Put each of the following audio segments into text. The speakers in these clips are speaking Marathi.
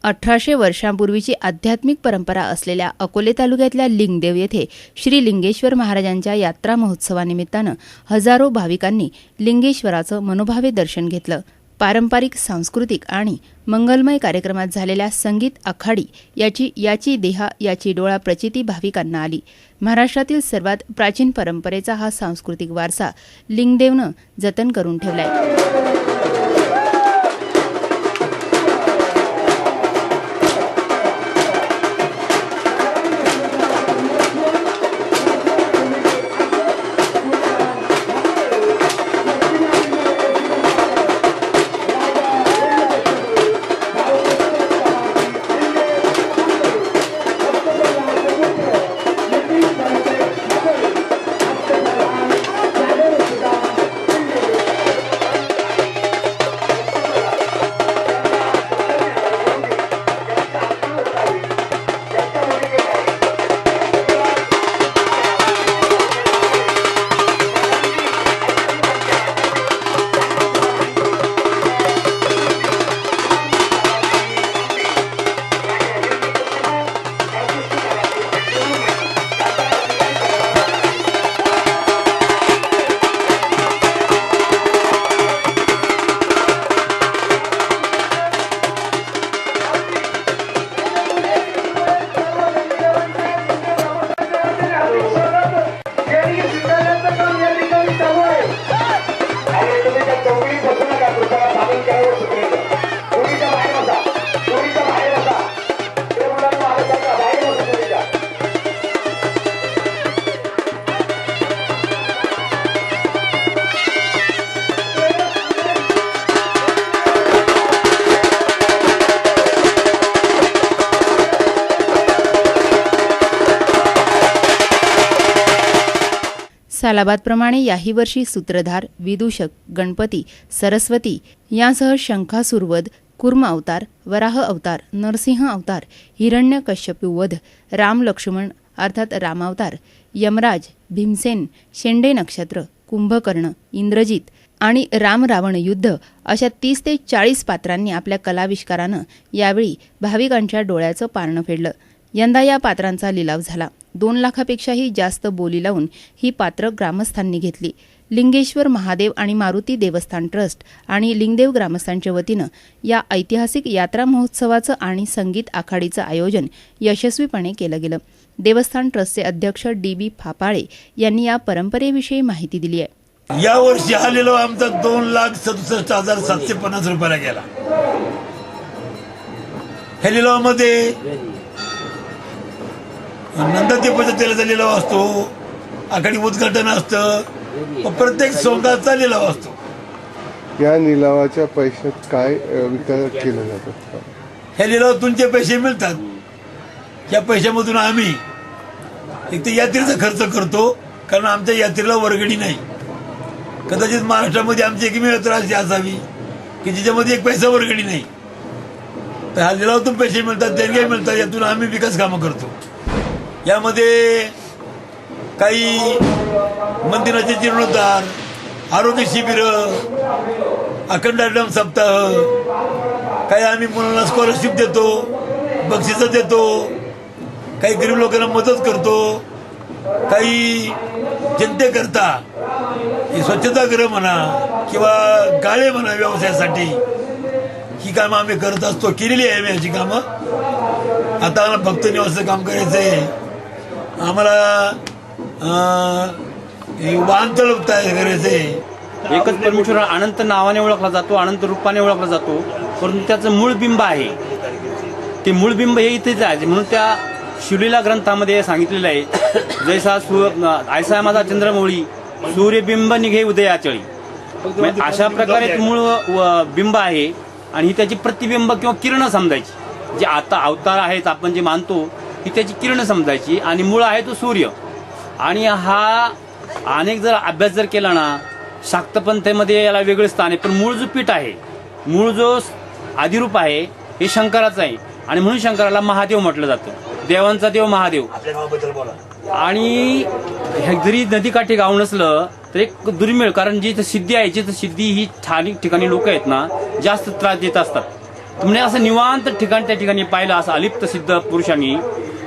1800 वर्षांपूर्वीची आध्यात्मिक परंपरा असलेल्या अकोले तालुक्यातल्या लिंगदेव येथे श्री लिंगेश्वर महाराजांच्या यात्रा महोत्सवानिमित्तानं हजारो भाविकांनी लिंगेश्वराचं मनोभावे दर्शन घेतलं. पारंपरिक, सांस्कृतिक आणि मंगलमय कार्यक्रमात झालेल्या संगीत आखाडी याची देहा याची डोळा प्रचिती भाविकांना आली. महाराष्ट्रातील सर्वात प्राचीन परंपरेचा हा सांस्कृतिक वारसा लिंगदेवनं जतन करून ठेवलाय. सालाबादप्रमाणे याही वर्षी सूत्रधार, विदूषक, गणपती, सरस्वती यांसह शंखासूर वध, कुर्म अवतार, वराह अवतार, नरसिंह अवतार, हिरण्यकश्यपू वध, राम लक्ष्मण अर्थात रामावतार, यमराज, भीमसेन, शेंडे नक्षत्र, कुंभकर्ण, इंद्रजित आणि राम रावण युद्ध अशा 30 ते 40 पात्रांनी आपल्या कलाविष्कारानं यावेळी भाविकांच्या डोळ्याचं पारणं फेडलं. यंदा या पात्रांचा लिलाव झाला. 2 लाखापेक्षाही जास्त बोली लावून ही पात्र ग्रामस्थांनी घेतली. लिंगेश्वर महादेव आणि मारुती देवस्थान ट्रस्ट आणि लिंगदेव ग्रामस्थांच्या वतीनं या ऐतिहासिक यात्रा महोत्सवाचं आणि संगीत आखाडीचं आयोजन यशस्वीपणे केलं गेलं. देवस्थान ट्रस्टचे अध्यक्ष DB फापाळे यांनी या परंपरेविषयी माहिती दिली आहे. या वर्षी हा लिलाव आमचा 2,67,750 रुपयाला गेला. ह्या लिलावामध्ये नंदादीपाच्या तेलाचा लिलाव असतो, आखाडी उद्घाटन असतं, प्रत्येक सोंगाचा लिलाव असतो. या लिलावाच्या पैशात काय विकास केलं जातं? ह्या लिलावातून जे पैसे मिळतात या पैशामधून आम्ही एक तर यात्रेचा खर्च करतो, कारण आमच्या यात्रेला वर्गणी नाही. कदाचित महाराष्ट्रामध्ये आमची एकमेव यात्रा अशी असावी की जिच्यामध्ये एक पैसा वर्गणी नाही. तर ह्या लिलावातून पैसे मिळतात, देणग्या मिळतात, यातून आम्ही विकास कामं करतो. यामध्ये काही मंदिराचे जीर्णोद्धार, आरोग्य शिबिर, अखंड आश्रम सप्ताह, काही आम्ही मुलांना स्कॉलरशिप देतो, बक्षिसं देतो, काही गरीब लोकांना मदत करतो, काही जनतेकरता स्वच्छतागृह म्हणा किंवा गाळे म्हणा व्यवसायासाठी ही कामं आम्ही करत असतो. केलेली आहे आम्ही याची कामं. आता आम्हाला भक्त निवासाचं काम करायचं आहे. आम्हाला वाहनतळ तयार करायचे. एकच परमेश्वर अनंत नावाने ओळखला जातो, अनंत रूपाने ओळखला जातो, परंतु त्याचं मूळ बिंब आहे. ते मूळ बिंब हे इथेच आहे. म्हणून त्या शिवलीला ग्रंथामध्ये सांगितलेलं आहे, जैसा ऐसा माझा चंद्रमौळी सूर्यबिंब निघे उदयाचळी. अशा प्रकारे मूळ बिंब आहे आणि ही त्याची प्रतिबिंब किंवा किरण समजायची. जे आता अवतार आहेत आपण जे मानतो ही त्याची किरण समजायची आणि मूळ आहे तो सूर्य. आणि हा अनेक जर अभ्यास जर केला ना, शाक्तपंथेमध्ये याला वेगळं स्थान आहे, पण मूळ जो पीठ आहे, मूळ जो आदिरूप आहे हे शंकराचं आहे आणि म्हणून शंकराला महादेव म्हटलं जातं. देवांचा देव महादेव. आणि जरी नदीकाठी गाव नसलं तर एक दुर्मिळ, कारण जी सिद्धी आहे, जिथं सिद्धी ही स्थानिक ठिकाणी लोक आहेत ना जास्त त्रास देत असतात. तुम्ही असं निवांत ठिकाण त्या ठिकाणी पाहिलं असं अलिप्त सिद्ध पुरुषांनी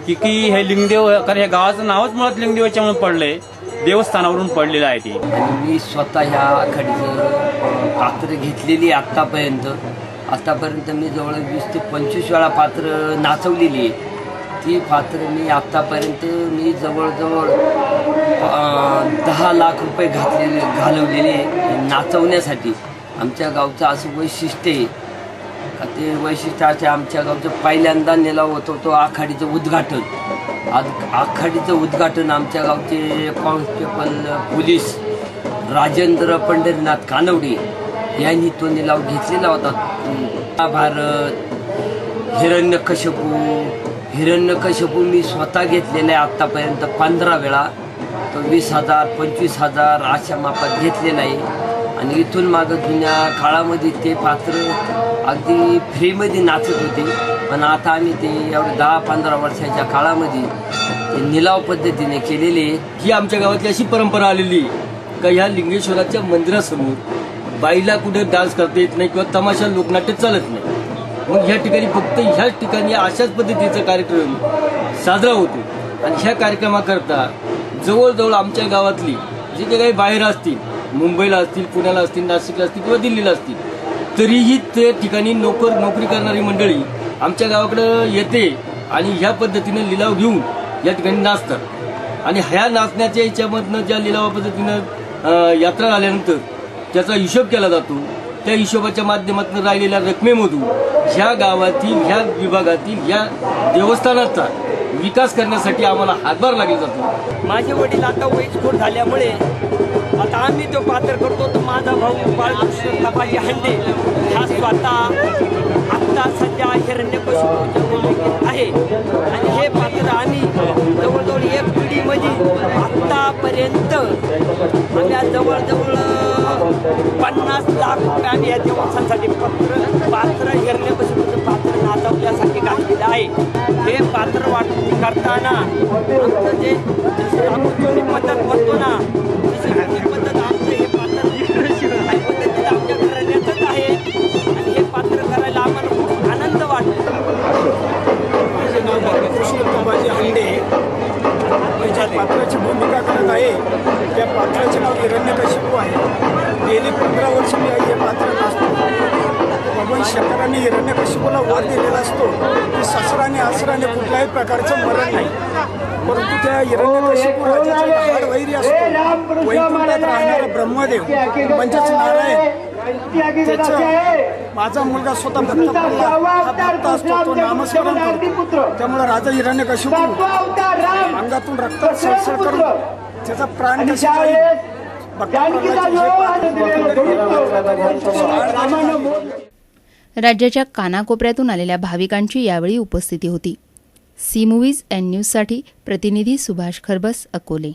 की हे लिंगदेव, कारण या गावाचं नावच मुळात लिंगदेवाच्यामुळे पडलंय, देवस्थानावरून पडलेलं आहे ते. आणि मी स्वतः ह्या आखाडीचं पात्र घेतलेली आत्तापर्यंत मी जवळ 20 ते 25 वेळा पात्र नाचवलेली आहे. ती पात्र मी आत्तापर्यंत मी जवळजवळ 10 लाख रुपये घालवलेले नाचवण्यासाठी. आमच्या गावचं असं वैशिष्ट्य आहे का ते वैशिष्ट्याचे आमच्या गावचं पहिल्यांदा निलाव होतो तो आखाडीचं उद्घाटन. आज आखाडीचं उद्घाटन आमच्या गावचे कॉन्स्टेबल पोलीस राजेंद्र पंढरीनाथ कानवडे यांनी तो निलाव घेतलेला होता. महाभारत, हिरण्यकश्यपू मी स्वतः घेतलेला आहे आत्तापर्यंत 15 वेळा. तो 20,000 25,000 अशा मापात घेतलेला आहे. आणि इथून मागं जुन्या काळामध्ये ते पात्र अगदी फ्रीमध्ये नाचत होते, पण आता आम्ही ते एवढ्या 10-15 वर्षाच्या काळामध्ये ते निलाव पद्धतीने केलेले. ही आमच्या गावातली अशी परंपरा आलेली का ह्या लिंगेश्वराच्या मंदिरासमोर बाईला कुठे डान्स करता येत नाही किंवा तमाशा लोकनाट्य चालत नाही. मग ह्या ठिकाणी फक्त ह्याच ठिकाणी अशाच पद्धतीचा कार्यक्रम साजरा होतो. आणि ह्या कार्यक्रमाकरता जवळजवळ आमच्या गावातली जे काही बाहेर असतील, मुंबईला असतील, पुण्याला असतील, नाशिकला असतील किंवा दिल्लीला असतील, तरीही ते ठिकाणी नोकरी करणारी मंडळी आमच्या गावाकडं येते आणि ह्या पद्धतीनं लिलाव घेऊन या ठिकाणी नाचतात. आणि ह्या नाचण्याच्या ह्याच्यामधनं ज्या लिलावा पद्धतीनं यात्रा झाल्यानंतर त्याचा हिशोब केला जातो. त्या हिशोबाच्या माध्यमातून राहिलेल्या रकमेमधून ह्या गावातील, ह्या विभागातील, ह्या देवस्थानाचा विकास करण्यासाठी आम्हाला हातभार लागला जातो. माझे वडील आता वयस्कर झाल्यामुळे आता आम्ही तो पात्र करतो. तर माझा भाऊ बाळकृष्ण तपाजी हंडे हा स्वतः आत्ता सध्या हिरण्यकश्यपूच्या भूमिकेत आहे. आणि हे पात्र आम्ही जवळजवळ 1 पिढीमध्ये आत्तापर्यंत आम्ही जवळजवळ 50 लाख रुपये आम्ही या देवस्थानासाठी पात्र हिरण्यकश्यपूचं पात्र नाचवण्यासाठी घातलेलं आहे. हे पात्र वाटणी करताना आमचं जे जुनी पद्धत म्हणतो ना, तशी पद्धत आमचं हे पात्र पद्धतीने आमच्या घराण्याचंच आहे. आणि हे पात्र करायला आम्हाला खूप आनंद वाटतो. माझे नाव बाळकृष्ण तपाजी हंडे. मी ज्या पात्राची भूमिका करत आहे त्या पात्राचे नाव हिरण्यकश्यपू आहे. गेली 15 वर्ष मी हे पात्र नाचतो. भगवान शंकरांनी हिरण्यकश्यपूला वर दिलेला असतो की शस्त्राने अस्त्राने कुठल्याही प्रकारचं मरण नाही. परंतु त्या हिरण्यकश्यपू राजाचा हाड वैरी असतो. वैकुंठात राहणारा ब्रह्मदेव म्हणजेच नारायण, त्याचं माझा मुलगा स्वतः भक्त प्रल्हाद हा भक्त असतो, तो नामस्मरण करतो. त्यामुळे राजा हिरण्यकश्यपू अंगातून रक्त सळसळ करून त्याचा प्राण कसा जाईल राज्याच्या कानाकोपऱ्यातून आलेल्या भाविकांची यावेळी उपस्थिती होती. सी मूव्हीज अँड न्यूजसाठी प्रतिनिधी सुभाष खरबस, अकोले.